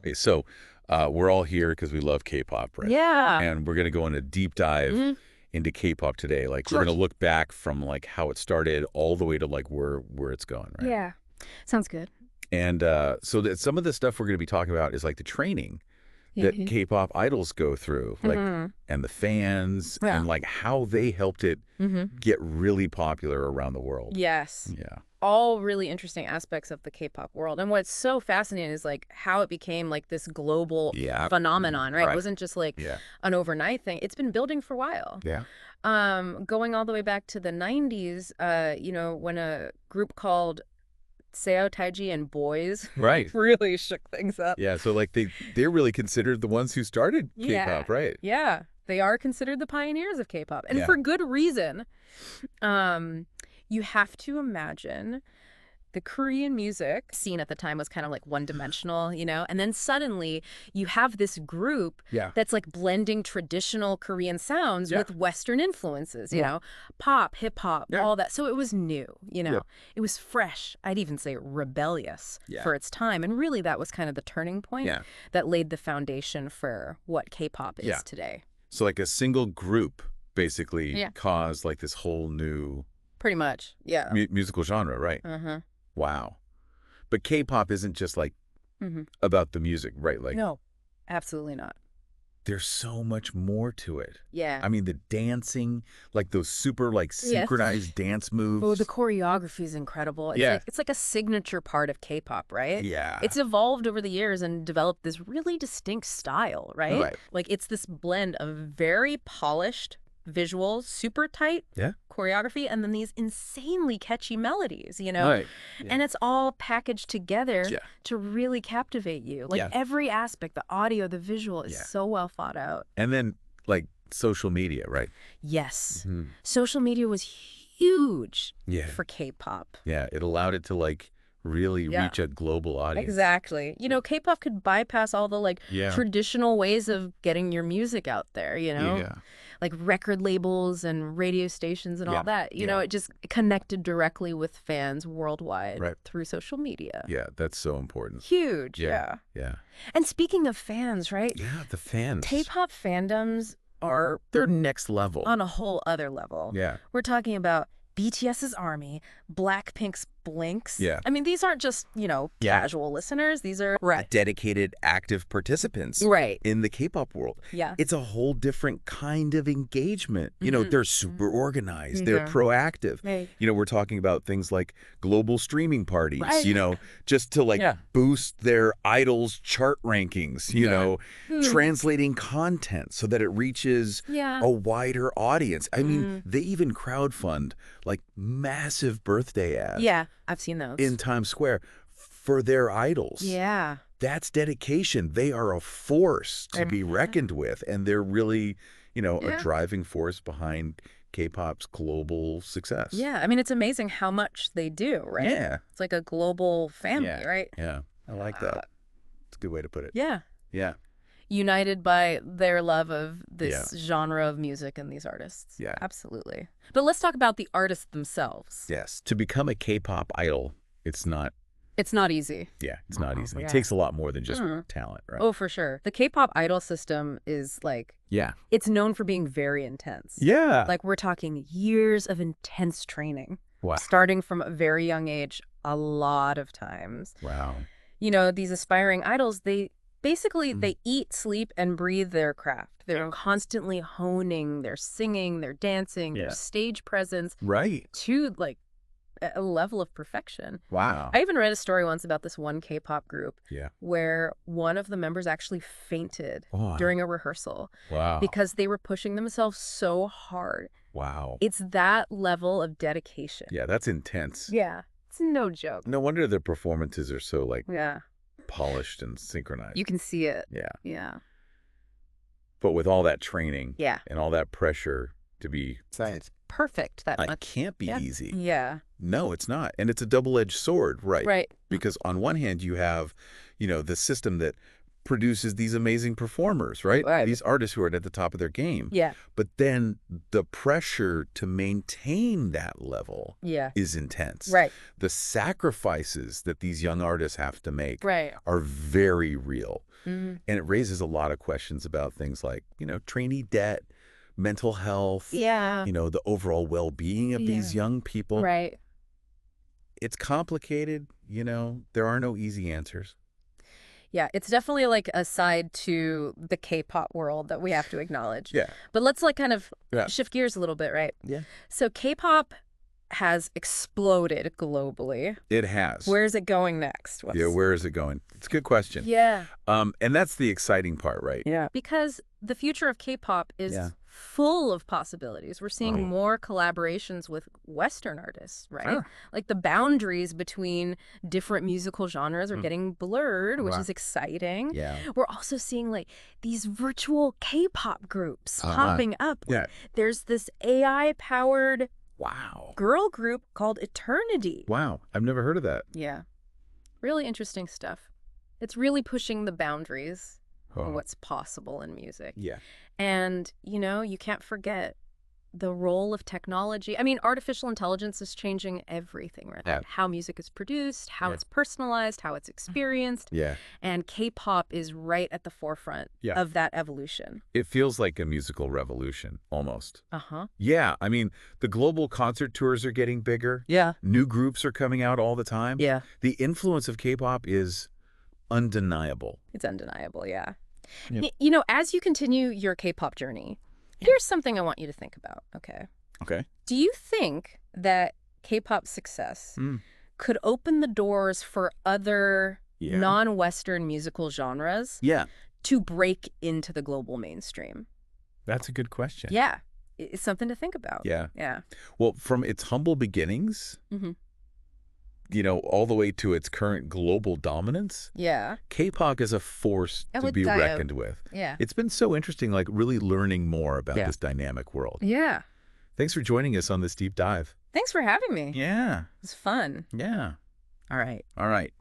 Okay, so we're all here because we love K-pop, right? Yeah. And we're going to go on a deep dive Hmm. into K-pop today. Like we're Sure. going to look back from like how it started all the way to like where it's going, right? Yeah. Sounds good. And so that some of the stuff we're going to be talking about is like the training that Hmm. K-pop idols go through, like and the fans Yeah. and like how they helped it Hmm. get really popular around the world. Yes. Yeah. All really interesting aspects of the K-pop world. And what's so fascinating is like how it became like this global Yeah. phenomenon, right? It Right. wasn't just like Yeah. an overnight thing. It's been building for a while. Yeah. Going all the way back to the 90s, when a group called Seo Taiji and Boys Right. really shook things up. Yeah. So like they're really considered the ones who started Yeah. K-pop, right? Yeah. They are considered the pioneers of K-pop, and Yeah. for good reason. You have to imagine the Korean music scene at the time was kind of like one-dimensional, and then suddenly you have this group Yeah. that's like blending traditional Korean sounds Yeah. with Western influences, Yeah. pop, hip hop, Yeah. all that. So it was new, Yeah. It was fresh. I'd even say rebellious Yeah. for its time. And really that was kind of the turning point Yeah. that laid the foundation for what K-pop is Yeah. today. So like a single group basically Yeah. caused like this whole new Pretty much. Yeah. musical genre, right? Uh-huh. Wow. But K-pop isn't just like Mm-hmm. about the music, right? Like No, absolutely not. there's so much more to it. Yeah. I mean, the dancing, like those super like Yeah. synchronized dance moves. Oh, the choreography is incredible. It's Yeah. like, it's like a signature part of K-pop, right? Yeah. It's evolved over the years and developed this really distinct style, right? Right. Like it's this blend of very polished visuals, super tight Yeah. choreography, and then these insanely catchy melodies, Right. Yeah. And it's all packaged together Yeah. to really captivate you. Like Yeah. every aspect, the audio, the visual is Yeah. so well thought out. And then like social media, right? Yes. Mhm. Social media was huge Yeah. for K-pop. Yeah. It allowed it to like really Yeah. reach a global audience. Exactly. K-pop could bypass all the like Yeah. traditional ways of getting your music out there, Yeah. like record labels and radio stations and Yeah. all that. Yeah. It just connected directly with fans worldwide Right. through social media. Yeah. That's so important. Huge. Yeah. Yeah. Yeah. And speaking of fans, right? Yeah. The fans. K-pop fandoms are They're next level. on a whole other level. Yeah. We're talking about BTS's ARMY, Blackpink's Blinks. Yeah. I mean, these aren't just, Yeah. casual listeners. These are right. Dedicated, active participants Right. in the K-pop world. Yeah. It's a whole different kind of engagement. Mhm. They're super organized. They're Yeah. proactive. Right. We're talking about things like global streaming parties, Right. just to like Yeah. boost their idols' chart rankings, Hmm. translating content so that it reaches Yeah. a wider audience. I mean, Mhm. they even crowdfund like massive birthday ads Yeah. I've seen those. in Times Square for their idols. Yeah. That's dedication. They are a force to be reckoned with, and they're really, a Yeah. driving force behind K-pop's global success. Yeah. I mean, it's amazing how much they do, right? Yeah. It's like a global family, Yeah. right? Yeah. I like that. It's a good way to put it. Yeah. Yeah. United by their love of this Yeah. genre of music and these artists. Yeah. Absolutely. But let's talk about the artists themselves. Yes. To become a K-pop idol, it's not It's not easy. it's not easy. Yeah. It takes a lot more than just Mhm. talent, right? Oh, for sure. The K-pop idol system is like, Yeah. it's known for being very intense. Yeah. Like we're talking years of intense training, Wow. starting from a very young age, a lot of times. Wow. These aspiring idols, they basically Mhm. they eat, sleep, and breathe their craft. They're constantly honing their singing, their dancing, Yeah. their stage presence Right. to like a level of perfection. Wow. I even read a story once about this one K-pop group Yeah. where one of the members actually fainted Wow. during a rehearsal Wow. because they were pushing themselves so hard. Wow. It's that level of dedication. Yeah, that's intense. Yeah. It's no joke. No wonder their performances are so like Yeah. polished and synchronized. You can see it. Yeah. Yeah. But with all that training Yeah. and all that pressure to be Science. Perfect that it much. can't be Yeah. easy. Yeah. No, it's not. And it's a double-edged sword, right? Right. Because on one hand you have, the system that produces these amazing performers, right? Right. These artists who are at the top of their game. Yeah. But then the pressure to maintain that level Yeah. is intense. Right. The sacrifices that these young artists have to make Right. are very real. Mm-hmm. And it raises a lot of questions about things like, trainee debt, mental health, Yeah. the overall well-being of these young people. Right. It's complicated, there are no easy answers. Yeah, it's definitely like a side to the K-pop world that we have to acknowledge. Yeah. But let's like kind of Yeah. shift gears a little bit, right? Yeah. So K-pop has exploded globally. It has. Where's it going next? Where is it going? It's a good question. Yeah. And that's the exciting part, right? Yeah. Because the future of K-pop is Yeah. full of possibilities. We're seeing more collaborations with Western artists, right? Sure. Like the boundaries between different musical genres are getting blurred, which Wow. is exciting. Yeah. We're also seeing like these virtual K-pop groups popping up. Yeah. There's this AI-powered Wow. girl group called Eternity. Wow. I've never heard of that. Yeah. Really interesting stuff. It's really pushing the boundaries Oh. of what's possible in music. Yeah. And, you can't forget the role of technology. I mean, artificial intelligence is changing everything, right? Yeah. How music is produced, how Yeah. it's personalized, how it's experienced. Yeah. And K-pop is right at the forefront Yeah. of that evolution. It feels like a musical revolution, almost. Uh-huh. Yeah. I mean, the global concert tours are getting bigger. Yeah. New groups are coming out all the time. Yeah. The influence of K-pop is undeniable. It's undeniable, yeah. Yeah. As you continue your K-pop journey, here's something I want you to think about, okay? Okay. Do you think that K-pop success could open the doors for other Yeah. non-Western musical genres Yeah. to break into the global mainstream? That's a good question. Yeah. It's something to think about. Yeah. Yeah. Well, from its humble beginnings, Mhm. All the way to its current global dominance, Yeah. K-pop is a force I to would be die. reckoned with. Yeah. It's been so interesting, like really learning more about Yeah. this dynamic world. Yeah. Thanks for joining us on this deep dive. Thanks for having me. Yeah. It was fun. Yeah. All right. All right.